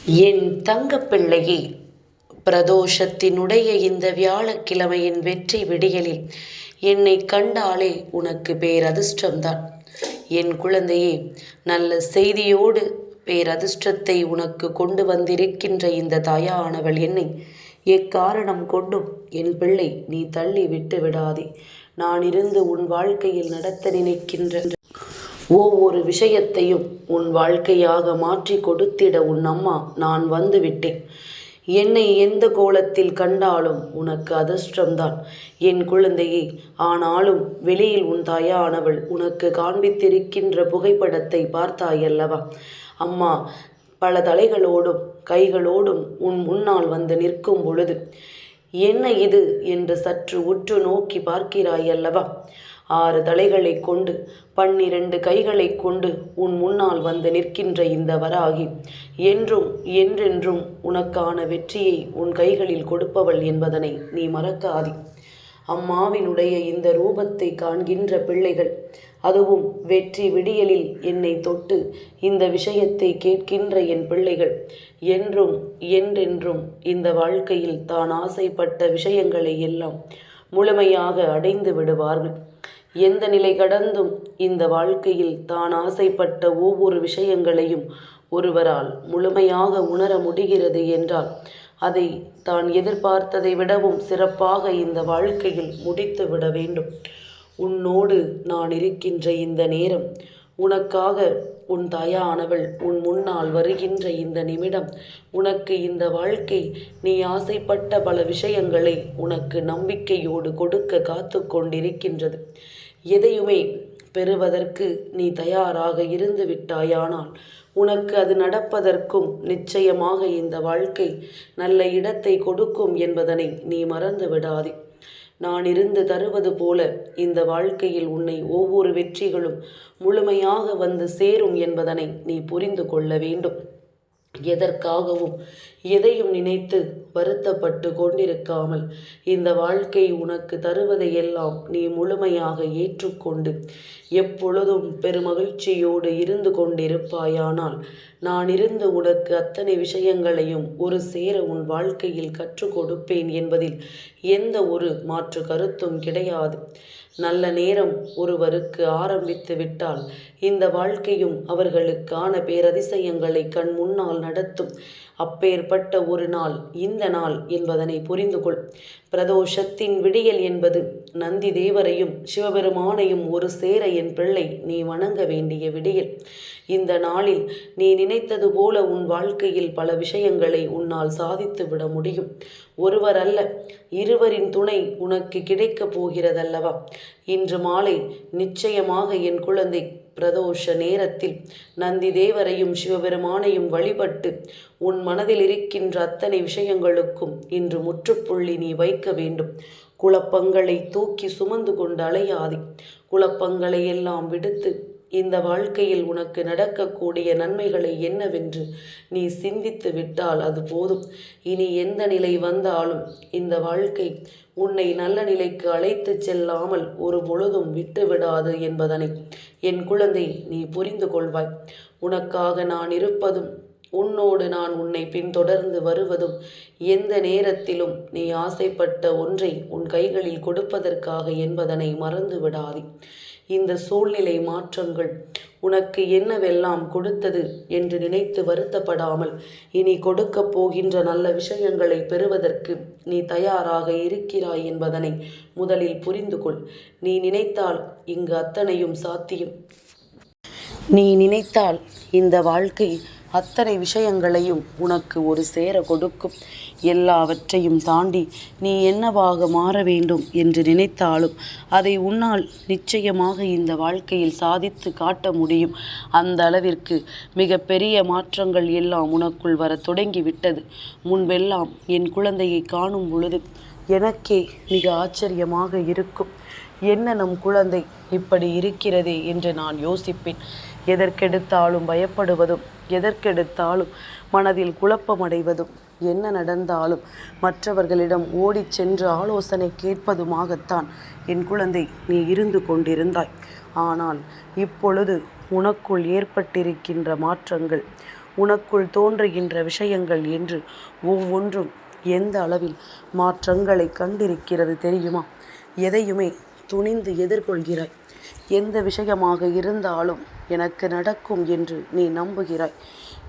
என் தங்கப்பிள்ளையே, பிரதோஷத்தினுடைய இந்த வியாழக்கிழமையின் வெற்றி விடியலில் என்னை கண்டாலே உனக்கு பேரதிர்ஷ்டம்தான். என் குழந்தையே, நல்ல செய்தியோடு பேரதிர்ஷ்டத்தை உனக்கு கொண்டு வந்திருக்கின்ற இந்த தாயானவள் என்னை எக்காரணம் கொண்டும் என் பிள்ளை நீ தள்ளி விட்டு விடாதே. நான் இருந்து உன் வாழ்க்கையில் நடத்த நினைக்கின்ற ஒவ்வொரு விஷயத்தையும் உன் வாழ்க்கையாக மாற்றி கொடுத்திட உன் அம்மா நான் வந்து விட்டேன். என்னை எந்த கோலத்தில் கண்டாலும் உனக்கு அதிர்ஷ்டம்தான் என் குழந்தையே. ஆனாலும் வெளியில் உன் தாயானவள் உனக்கு காண்பித்திருக்கின்ற புகைப்படத்தை பார்த்தாயல்லவா? அம்மா பல தலைகளோடும் கைகளோடும் உன் முன்னால் வந்து நிற்கும் பொழுது என்ன இது என்று சற்று உற்று நோக்கி பார்க்கிறாயல்லவா? 6 தலைகளை கொண்டு 12 கைகளை கொண்டு உன் முன்னால் வந்து நிற்கின்ற இந்த வராகி என்றும் என்றென்றும் உனக்கான வெற்றியை உன் கைகளில் கொடுப்பவள் என்பதனை நீ மறக்காதே. அம்மாவினுடைய இந்த ரூபத்தை காண்கின்ற பிள்ளைகள், அதுவும் வெற்றி விடியலில் என்னை தொட்டு இந்த விஷயத்தை கேட்கின்ற என் பிள்ளைகள் என்றும் என்றென்றும் இந்த வாழ்க்கையில் தான் ஆசைப்பட்ட விஷயங்களை எல்லாம் முழுமையாக அடைந்து விடுவார்கள். எந்த நிலை கடந்தும் இந்த வாழ்க்கையில் தான் ஆசைப்பட்ட ஒவ்வொரு விஷயங்களையும் ஒருவரால் முழுமையாக உணர முடிகிறது என்றால் அதை தான் எதிர்பார்த்ததை விடவும் சிறப்பாக இந்த வாழ்க்கையில் முடித்து விட வேண்டும். உன்னோடு நான் இருக்கின்ற இந்த நேரம், உனக்காக உன் தாயானவள் உன் முன்னால் வருகின்ற இந்த நிமிடம், உனக்கு இந்த வாழ்க்கை நீ ஆசைப்பட்ட பல விஷயங்களை உனக்கு நம்பிக்கையோடு கொடுக்க காத்து கொண்டிருக்கின்றது. எதையுமே பெறுவதற்கு நீ தயாராக இருந்து விட்டாயானால் உனக்கு அது நடப்பதற்கும் நிச்சயமாக இந்த வாழ்க்கை நல்ல இடத்தை கொடுக்கும் என்பதனை நீ மறந்து விடாதே. நான் இருந்து தருவது போல இந்த வாழ்க்கையில் உன்னை ஒவ்வொரு வெற்றிகளும் முழுமையாக வந்து சேரும் என்பதனை நீ புரிந்து கொள்ள வேண்டும். எதற்காகவும் எதையும் நினைத்து வருத்தப்பட்டு கொண்டிருக்காமல் இந்த வாழ்க்கை உனக்கு தருவதையெல்லாம் நீ முழுமையாக ஏற்றுக்கொண்டு எப்பொழுதும் பெருமகிழ்ச்சியோடு இருந்து கொண்டிருப்பாயானால் நான் இருந்து உனக்கு அத்தனை விஷயங்களையும் ஒரு சேர உன் வாழ்க்கையில் கற்றுக் கொடுப்பேன் என்பதில் எந்த ஒரு மாற்று கருத்தும் கிடையாது. நல்ல நேரம் ஒருவருக்கு ஆரம்பித்து விட்டால் இந்த வாழ்க்கையும் அவர்களுக்கான பேரதிசயங்களை கண் முன்னால் நடத்தும். அப்பேற்பட்ட ஒரு நாள் இந்த நாள் என்பதனை புரிந்து கொள். பிரதோஷத்தின் விடியல் என்பது நந்தி தேவரையும் சிவபெருமானையும் ஒரு சேர என் பிள்ளை நீ வணங்க வேண்டிய விடியல். இந்த நாளில் நீ நினைத்தது போல உன் வாழ்க்கையில் பல விஷயங்களை உன்னால் சாதித்து விட முடியும். ஒருவர் அல்ல, இருவரின் துணை உனக்கு கிடைக்கப் போகிறதல்லவா? இன்று மாலை நிச்சயமாக என் குழந்தை பிரதோஷ நேரத்தில் நந்தி தேவரையும் சிவபெருமானையும் வழிபட்டு உன் மனதில் இருக்கின்ற அத்தனை விஷயங்களுக்கும் இன்று முற்றுப்புள்ளி நீ வைக்க வேண்டும். குழப்பங்களை தூக்கி சுமந்து கொண்டு அலையாதே. குழப்பங்களை எல்லாம் விடுத்து இந்த வாழ்க்கையில் உனக்கு நடக்கக்கூடிய நன்மைகளை என்னவென்று நீ சிந்தித்து விட்டால் அது போதும். இனி எந்த நிலை வந்தாலும் இந்த வாழ்க்கை உன்னை நல்ல நிலைக்கு அழைத்து செல்லாமல் ஒரு பொழுதும் விட்டுவிடாது என்பதனை என் குழந்தை நீ புரிந்து கொள்வாய். உனக்காக நான் இருப்பதும் உன்னோடு நான் உன்னை பின்தொடர்ந்து வருவதும் எந்த நேரத்திலும் நீ ஆசைப்பட்ட ஒன்றை உன் கைகளில் கொடுப்பதற்காக என்பதனை மறந்து விடாதே. இந்த சூழ்நிலை மாற்றங்கள் உனக்கு என்னவெல்லாம் கொடுத்தது என்று நினைத்து வருத்தப்படாமல் இனி கொடுக்கப் போகின்ற நல்ல விஷயங்களை பெறுவதற்கு நீ தயாராக இருக்கிறாய் என்பதனை முதலில் புரிந்து கொள். நீ நினைத்தால் இங்கு அத்தனையும் சாத்தியம். நீ நினைத்தால் இந்த வாழ்க்கை அத்தனை விஷயங்களையும் உனக்கு ஒரு சேர கொடுக்கும். எல்லாவற்றையும் தாண்டி நீ என்னவாக மாற வேண்டும் என்று நினைத்தாலும் அதை உன்னால் நிச்சயமாக இந்த வாழ்க்கையில் சாதித்து காட்ட முடியும். அந்த அளவிற்கு மிக பெரிய மாற்றங்கள் எல்லாம் உனக்குள் வர தொடங்கிவிட்டது. முன்பெல்லாம் என் குழந்தையை காணும் பொழுது எனக்கே மிக ஆச்சரியமாக இருக்கும். என்ன நம் குழந்தை இப்படி இருக்கிறதே என்று நான் யோசிப்பேன். எதற்கெடுத்தாலும் பயப்படுவதும் எதற்கெடுத்தாலும் மனதில் குழப்பமடைவதும் என்ன நடந்தாலும் மற்றவர்களிடம் ஓடிச் சென்று ஆலோசனை கேட்பதுமாகத்தான் என் குழந்தை நீ இருந்து கொண்டிருந்தாய். ஆனால் இப்பொழுது உனக்குள் ஏற்பட்டிருக்கின்ற மாற்றங்கள் உனக்குள் தோன்றுகின்ற விஷயங்கள் என்று ஒவ்வொன்றும் எந்த அளவில் மாற்றங்களை கண்டிருக்கிறது தெரியுமா? எதையுமே துணிந்து எதிர்கொள்கிறாய். எந்த விஷயமாக இருந்தாலும் எனக்கு நடக்கும் என்று நீ நம்புகிறாய்.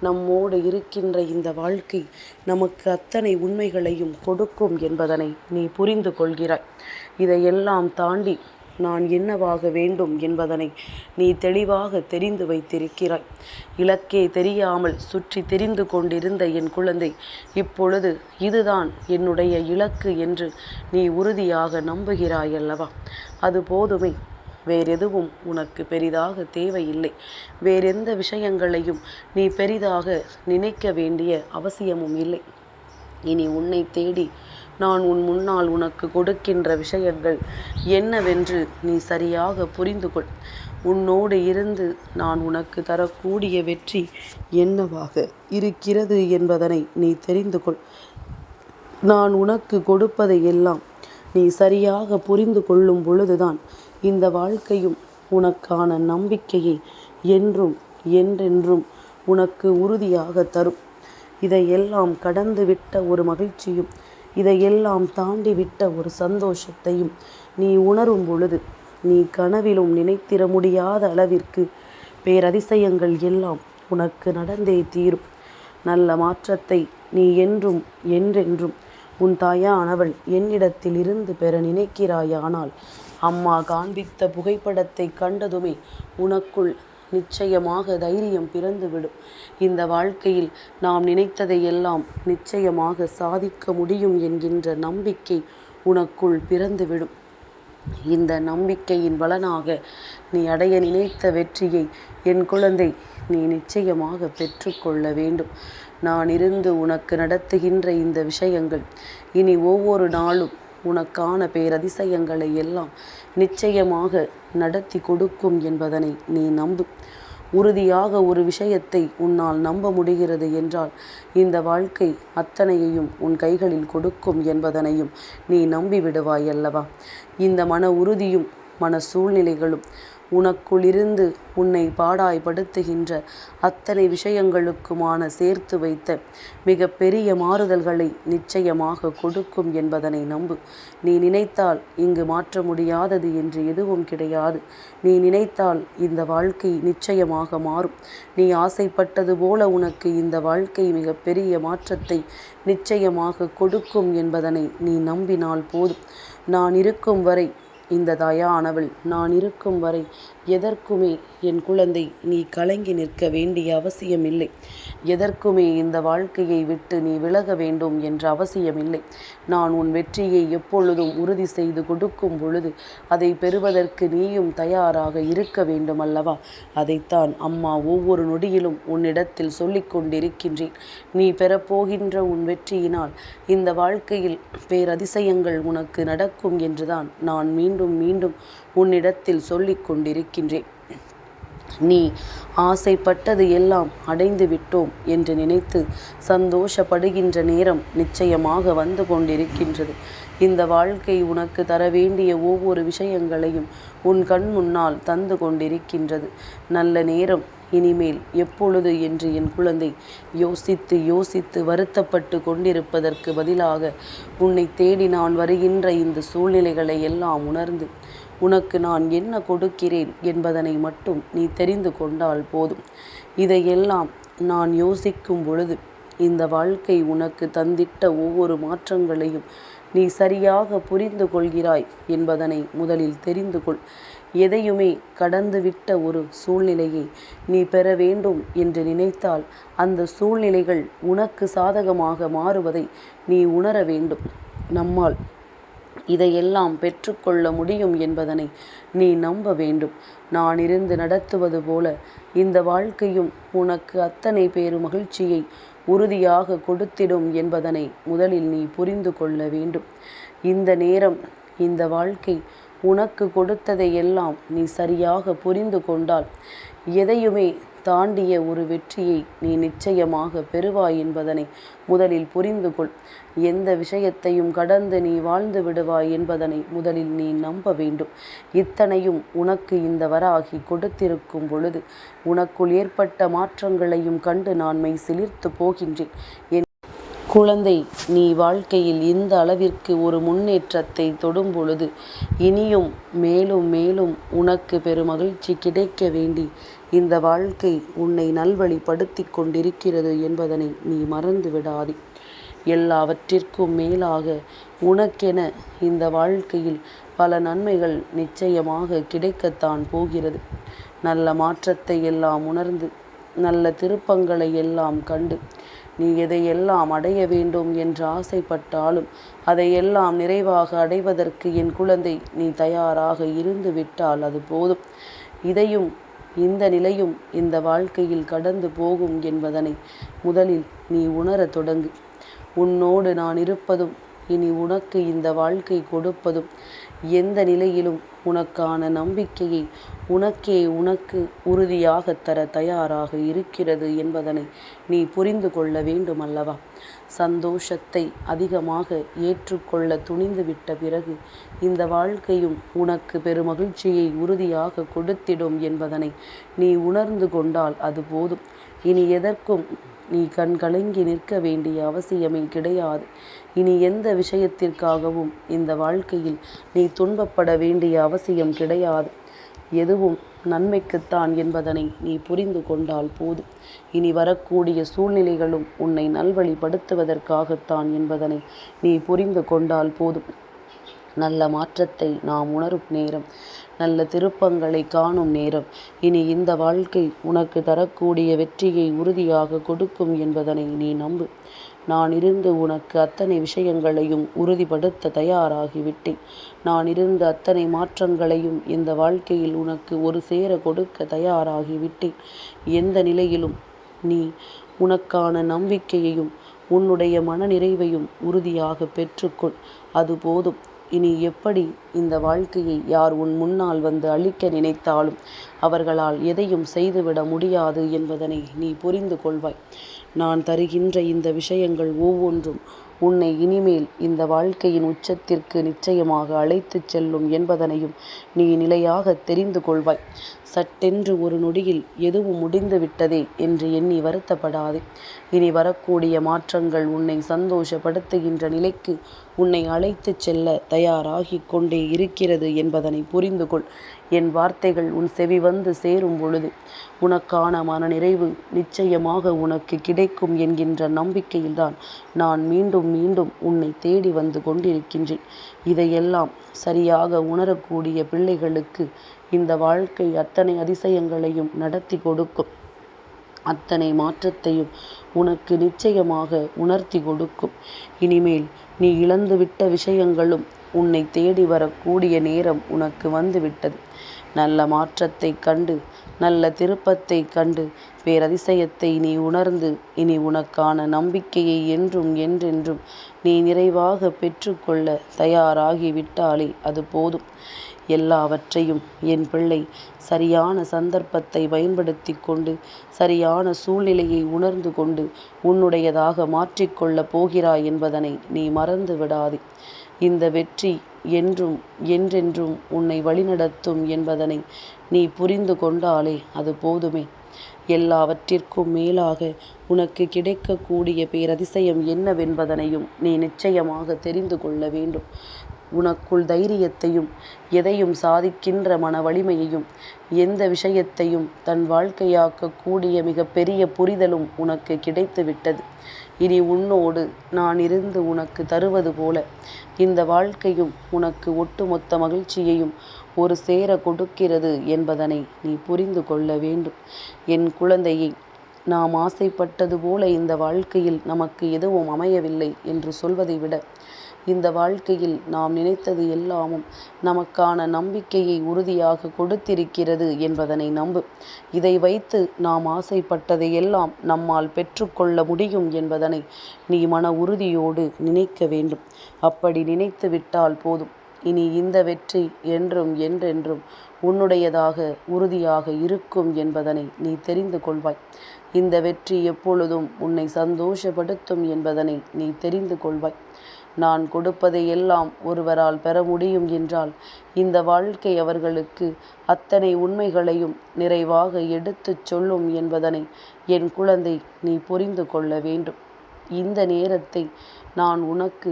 நம்மோடு இருக்கின்ற இந்த வாழ்க்கை நமக்கு அத்தனை உண்மைகளையும் கொடுக்கும் என்பதனை நீ புரிந்து கொள்கிறாய். இதையெல்லாம் தாண்டி நான் என்னவாக வேண்டும் என்பதனை நீ தெளிவாக தெரிந்து வைத்திருக்கிறாய். இலக்கே தெரியாமல் சுற்றி தெரிந்து கொண்டிருந்த என் குழந்தை, இப்பொழுது இதுதான் என்னுடைய இலக்கு என்று நீ உறுதியாக நம்புகிறாய் அல்லவா? அது போதுமே. வேறெதுவும் உனக்கு பெரிதாக தேவையில்லை. வேறெந்த விஷயங்களையும் நீ பெரிதாக நினைக்க வேண்டிய அவசியமும் இல்லை. இனி உன்னை தேடி நான் உன் முன்னால் உனக்கு கொடுக்கின்ற விஷயங்கள் என்னவென்று நீ சரியாக புரிந்து கொள். உன்னோடு இருந்து நான் உனக்கு தரக்கூடிய வெற்றி என்னவாக இருக்கிறது என்பதனை நீ தெரிந்து கொள். நான் உனக்கு கொடுப்பதை எல்லாம் நீ சரியாக புரிந்து கொள்ளும் பொழுதுதான் இந்த வாழ்க்கையும் உனக்கான நம்பிக்கையை என்றும் என்றென்றும் உனக்கு உறுதியாக தரும். இதையெல்லாம் கடந்துவிட்ட ஒரு மகிழ்ச்சியும் இதையெல்லாம் தாண்டிவிட்ட ஒரு சந்தோஷத்தையும் நீ உணரும் பொழுது நீ கனவிலும் நினைத்திட முடியாத அளவிற்கு பேரதிசயங்கள் எல்லாம் உனக்கு நடந்தே தீரும். நல்ல மாற்றத்தை நீ என்றும் என்றென்றும் உன் தாயானவள் என்னிடத்தில் இருந்து பெற நினைக்கிறாயானால் அம்மா காண்பித்த புகைப்படத்தை கண்டதுமே உனக்குள் நிச்சயமாக தைரியம் பிறந்துவிடும். இந்த வாழ்க்கையில் நாம் நினைத்ததையெல்லாம் நிச்சயமாக சாதிக்க முடியும் என்கின்ற நம்பிக்கை உனக்குள் பிறந்துவிடும். இந்த நம்பிக்கையின் பலனாக நீ அடைய நினைத்த வெற்றியை என் குழந்தை நீ நிச்சயமாக பெற்றுக்கொள்ள வேண்டும். நான் இருந்து உனக்கு நடத்துகின்ற இந்த விஷயங்கள் இனி ஒவ்வொரு நாளும் உனக்கான பேரதிசயங்களை எல்லாம் நிச்சயமாக நடத்தி கொடுக்கும் என்பதனை நீ நம்பு. உறுதியாக ஒரு விஷயத்தை உன்னால் நம்ப முடிகிறது என்றால் இந்த வாழ்க்கை அத்தனையையும் உன் கைகளில் கொடுக்கும் என்பதனையும் நீ நம்பிவிடுவாய் அல்லவா? இந்த மன உறுதியும் மன சூழ்நிலைகளும் உனக்குள்ளிருந்து உன்னை பாடாய்படுத்துகின்ற அத்தனை விஷயங்களுக்குமான சேர்த்து வைத்த மிக பெரிய மாறுதல்களை நிச்சயமாக கொடுக்கும் என்பதனை நம்பு. நீ நினைத்தால் இங்கு மாற்ற முடியாதது என்று எதுவும் கிடையாது. நீ நினைத்தால் இந்த வாழ்க்கை நிச்சயமாக மாறும். நீ ஆசைப்பட்டது போல உனக்கு இந்த வாழ்க்கை மிக பெரிய மாற்றத்தை நிச்சயமாக கொடுக்கும் என்பதனை நீ நம்பினால் போதும். நான் இருக்கும் வரை இந்த தாயானவள் நான் இருக்கும் வரை எதற்குமே என் குழந்தை நீ கலங்கி நிற்க வேண்டிய அவசியமில்லை. எதற்குமே இந்த வாழ்க்கையை விட்டு நீ விலக வேண்டும் என்ற அவசியமில்லை. நான் உன் வெற்றியை எப்பொழுதும் உறுதி செய்து கொடுக்கும் பொழுது அதை பெறுவதற்கு நீயும் தயாராக இருக்க வேண்டும் அல்லவா? அதைத்தான் அம்மா ஒவ்வொரு நொடியிலும் உன்னிடத்தில் சொல்லிக் கொண்டிருக்கின்றேன். நீ பெறப்போகின்ற உன் வெற்றியினால் இந்த வாழ்க்கையில் பேரதிசயங்கள் உனக்கு நடக்கும் என்றுதான் நான் மீண்டும் மீண்டும் உன்னிடத்தில் சொல்லிக் கொண்டிருக்கின்றேன். நீ ஆசைப்பட்டது எல்லாம் அடைந்து விட்டோம் என்று நினைத்து சந்தோஷப்படுகின்ற நேரம் நிச்சயமாக வந்து கொண்டிருக்கின்றது. இந்த வாழ்க்கை உனக்கு தர வேண்டிய ஒவ்வொரு விஷயங்களையும் உன் கண் முன்னால் தந்து கொண்டிருக்கின்றது. நல்ல நேரம் இனிமேல் எப்பொழுது என்று என் குழந்தை யோசித்து யோசித்து வருத்தப்பட்டு கொண்டிருப்பதற்கு பதிலாக உன்னை தேடி நான் வருகின்ற இந்த சூழ்நிலைகளை எல்லாம் உணர்ந்து உனக்கு நான் என்ன கொடுக்கிறேன் என்பதனை மட்டும் நீ தெரிந்து கொண்டால் போதும். இதையெல்லாம் நான் யோசிக்கும் பொழுது இந்த வாழ்க்கை உனக்கு தந்திட்ட ஒவ்வொரு மாற்றங்களையும் நீ சரியாக புரிந்து கொள்கிறாய் என்பதனை முதலில் தெரிந்து கொள். எதையுமே கடந்துவிட்ட ஒரு சூழ்நிலையை நீ பெற வேண்டும் என்று நினைத்தால் அந்த சூழ்நிலைகள் உனக்கு சாதகமாக மாறுவதை நீ உணர வேண்டும். நம்மால் இதையெல்லாம் பெற்றுக்கொள்ள முடியும் என்பதனை நீ நம்ப வேண்டும். நான் இருந்து நடத்துவது போல இந்த வாழ்க்கையும் உனக்கு அத்தனை பேரு மகிழ்ச்சியை உறுதியாக கொடுத்திடும் என்பதனை முதலில் நீ புரிந்து கொள்ள வேண்டும். இந்த நேரம் இந்த வாழ்க்கை உனக்கு கொடுத்ததை எல்லாம் நீ சரியாக புரிந்து கொண்டால் எதையுமே தாண்டிய ஒரு வெற்றியை நீ நிச்சயமாக பெறுவாய் என்பதனை முதலில் புரிந்து கொள். எந்த விஷயத்தையும் கடந்து நீ வாழ்ந்து விடுவாய் என்பதனை முதலில் நீ நம்ப வேண்டும். இத்தனையும் உனக்கு இந்த வராகி கொடுத்திருக்கும் பொழுது உனக்குள் ஏற்பட்ட மாற்றங்களையும் கண்டு நான் மெய் சிலிர்த்து போகின்றேன். என் குழந்தை, நீ வாழ்க்கையில் இந்த அளவிற்கு ஒரு முன்னேற்றத்தை தொடும் பொழுது இனியும் மேலும் மேலும் உனக்கு பெருமகிழ்ச்சி கிடைக்க வேண்டி இந்த வாழ்க்கை உன்னை நல்வழிப்படுத்தி கொண்டிருக்கிறது என்பதனை நீ மறந்து விடாதே. எல்லாவற்றிற்கும் மேலாக உனக்கென இந்த வாழ்க்கையில் பல நன்மைகள் நிச்சயமாக கிடைக்கத்தான் போகிறது. நல்ல மாற்றத்தை எல்லாம் உணர்ந்து நல்ல திருப்பங்களை எல்லாம் கண்டு நீ எதையெல்லாம் அடைய வேண்டும் என்று ஆசைப்பட்டாலும் அதையெல்லாம் நிறைவாக அடைவதற்கு என் குழந்தை நீ தயாராக இருந்து விட்டால் அது போதும். இதையும் இந்த நிலையும் இந்த வாழ்க்கையில் கடந்து போகும் என்பதனை முதலில் நீ உணரத் தொடங்கு. உன்னோடு நான் இருப்பதும் இனி உனக்கு இந்த வாழ்க்கை கொடுப்பதும் எந்த நிலையிலும் உனக்கான நம்பிக்கையை உனக்கு உறுதியாக தர தயாராக இருக்கிறது என்பதனை நீ புரிந்து கொள்ள வேண்டும் அல்லவா? சந்தோஷத்தை அதிகமாக ஏற்றுக்கொள்ள துணிந்து விட்ட பிறகு இந்த வாழ்க்கையும் உனக்கு பெருமகிழ்ச்சியை உறுதியாக கொடுத்திடும் என்பதனை நீ உணர்ந்து கொண்டால் அது போதும். இனி எதற்கும் நீ கண் கலங்கி நிற்க வேண்டிய அவசியமே கிடையாது. இனி எந்த விஷயத்திற்காகவும் இந்த வாழ்க்கையில் நீ துன்பப்பட வேண்டிய அவசியம் கிடையாது. எதுவும் நன்மைக்குத்தான் என்பதனை நீ புரிந்து கொண்டால் போதும். இனி வரக்கூடிய சூழ்நிலைகளும் உன்னை நல்வழிப்படுத்துவதற்காகத்தான் என்பதனை நீ புரிந்து கொண்டால் போதும். நல்ல மாற்றத்தை நாம் உணரும் நேரம், நல்ல திருப்பங்களை காணும் நேரம், இனி இந்த வாழ்க்கை உனக்கு தரக்கூடிய வெற்றியை உறுதியாக கொடுக்கும் என்பதனை நீ நம்பு. நான் இருந்து உனக்கு அத்தனை விஷயங்களையும் உறுதிப்படுத்த தயாராகிவிட்டேன். நான் இருந்து அத்தனை மாற்றங்களையும் இந்த வாழ்க்கையில் உனக்கு ஒரு சேர கொடுக்க தயாராகிவிட்டேன். எந்த நிலையிலும் நீ உனக்கான நம்பிக்கையையும் உன்னுடைய மனநிறைவையும் உறுதியாக பெற்றுக்கொள். அது போதும். இனி எப்படி இந்த வாழ்க்கையை யார் உன் முன்னால் வந்து அழிக்க நினைத்தாலும் அவர்களால் எதையும் செய்துவிட முடியாது என்பதனை நீ புரிந்து கொள்வாய். நான் தருகின்ற இந்த விஷயங்கள் ஒவ்வொன்றும் உன்னை இனிமேல் இந்த வாழ்க்கையின் உச்சத்திற்கு நிச்சயமாக அழைத்துச் செல்லும் என்பதனையும் நீ நிலையாக தெரிந்து கொள்வாய். சட்டென்று ஒரு நொடியில் எதுவும் முடிந்து விட்டதே என்று எண்ணி வருத்தப்படாதே. இனி வரக்கூடிய மாற்றங்கள் உன்னை சந்தோஷப்படுத்துகின்ற நிலைக்கு உன்னை அழைத்துச் செல்ல தயாராகி கொண்டே இருக்கிறது என்பதனை புரிந்து கொள். என் வார்த்தைகள் உன் செவி வந்து சேரும் பொழுது உனக்கான மனநிறைவு நிச்சயமாக உனக்கு கிடைக்கும் என்கின்ற நம்பிக்கையில்தான் நான் மீண்டும் மீண்டும் உன்னை தேடி வந்து கொண்டிருக்கின்றேன். இதையெல்லாம் சரியாக உணரக்கூடிய பிள்ளைகளுக்கு இந்த வாழ்க்கை அத்தனை அதிசயங்களையும் நடத்தி கொடுக்கும். அத்தனை மாற்றத்தையும் உனக்கு நிச்சயமாக உணர்த்தி கொடுக்கும். இனிமேல் நீ இழந்துவிட்ட விஷயங்களும் உன்னை தேடி வரக்கூடிய நேரம் உனக்கு வந்துவிட்டது. நல்ல மாற்றத்தை கண்டு நல்ல திருப்பத்தை கண்டு பேரதிசயத்தை நீ உணர்ந்து இனி உனக்கான நம்பிக்கையை என்றும் என்றென்றும் நீ நிறைவாக பெற்றுக்கொள்ள தயாராகிவிட்டாலே அது போதும். எல்லாவற்றையும் என் பிள்ளை சரியான சந்தர்ப்பத்தை பயன்படுத்தி கொண்டு சரியான சூழ்நிலையை உணர்ந்து கொண்டு உன்னுடையதாக மாற்றிக்கொள்ளப் போகிறாய் என்பதனை நீ மறந்து விடாதே. இந்த வெற்றி என்றென்றும் உன்னை வழிநடத்தும் என்பதனை நீ புரிந்து கொண்டாலே அது போதுமே. எல்லாவற்றிற்கும் மேலாக உனக்கு கிடைக்கக்கூடிய பேரதிசயம் என்னவென்பதனையும் நீ நிச்சயமாக தெரிந்து கொள்ள வேண்டும். உனக்குள் தைரியத்தையும் எதையும் சாதிக்கின்ற மன வலிமையையும் எந்த விஷயத்தையும் தன் வாழ்க்கையாக்கக்கூடிய மிக பெரிய புரிதலும் உனக்கு கிடைத்து விட்டது. இனி உன்னோடு நான் இருந்து உனக்கு தருவது போல இந்த வாழ்க்கையும் உனக்கு ஒட்டுமொத்த மகிழ்ச்சியையும் ஒரு சேர கொடுக்கிறது என்பதனை நீ புரிந்து கொள்ள வேண்டும். என் குழந்தையை, நாம் ஆசைப்பட்டது போல இந்த வாழ்க்கையில் நமக்கு எதுவும் அமையவில்லை என்று சொல்வதை விட இந்த வாழ்க்கையில் நாம் நினைத்தது எல்லாமும் நமக்கான நம்பிக்கையை உறுதியாக கொடுத்திருக்கிறது என்பதனை நம்பு. இதை வைத்து நாம் ஆசைப்பட்டதை எல்லாம் நம்மால் பெற்றுக்கொள்ள முடியும் என்பதனை நீ மன உறுதியோடு நினைக்க வேண்டும். அப்படி நினைத்து விட்டால் போதும். இனி இந்த வெற்றி என்றும் என்றென்றும் உன்னுடையதாக உறுதியாக இருக்கும் என்பதனை நீ தெரிந்து கொள்வாய். இந்த வெற்றி எப்பொழுதும் உன்னை சந்தோஷப்படுத்தும் என்பதனை நீ தெரிந்து கொள்வாய். நான் கொடுப்பதை எல்லாம் ஒருவரால் பெற முடியும் என்றால் இந்த வாழ்க்கை அவர்களுக்கு அத்தனை உண்மைகளையும் நிறைவாக எடுத்துச் சொல்லும் என்பதனை என் குழந்தை நீ புரிந்து கொள்ள வேண்டும். இந்த நேரத்தை நான் உனக்கு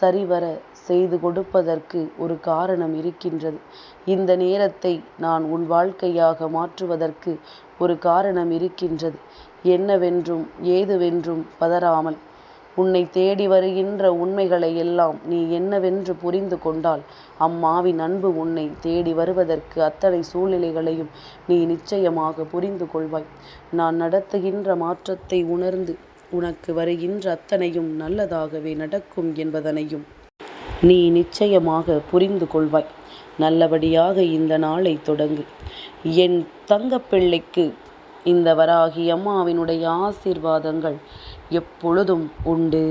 சரிவர செய்து கொடுப்பதற்கு ஒரு காரணம் இருக்கின்றது. இந்த நேரத்தை நான் உன் வாழ்க்கையாக மாற்றுவதற்கு ஒரு காரணம் இருக்கின்றது. என்னவென்றும் ஏதுவென்றும் பதறாமல் உன்னை தேடி வருகின்ற உண்மைகளை எல்லாம் நீ என்னவென்று புரிந்து கொண்டால் அம்மாவின் அன்பு உன்னை தேடி வருவதற்கு அத்தனை சூழ்நிலைகளையும் நீ நிச்சயமாக புரிந்து கொள்வாய். நான் நடத்துகின்ற மாற்றத்தை உணர்ந்து உனக்கு வருகின்ற அத்தனையும் நல்லதாகவே நடக்கும் என்பதனையும் நீ நிச்சயமாக புரிந்து கொள்வாய். நல்லபடியாக இந்த நாளை தொடங்கு. என் தங்கப்பிள்ளைக்கு இந்த வராகி அம்மாவினுடைய ஆசீர்வாதங்கள் எப்பொழுதும் உண்டு.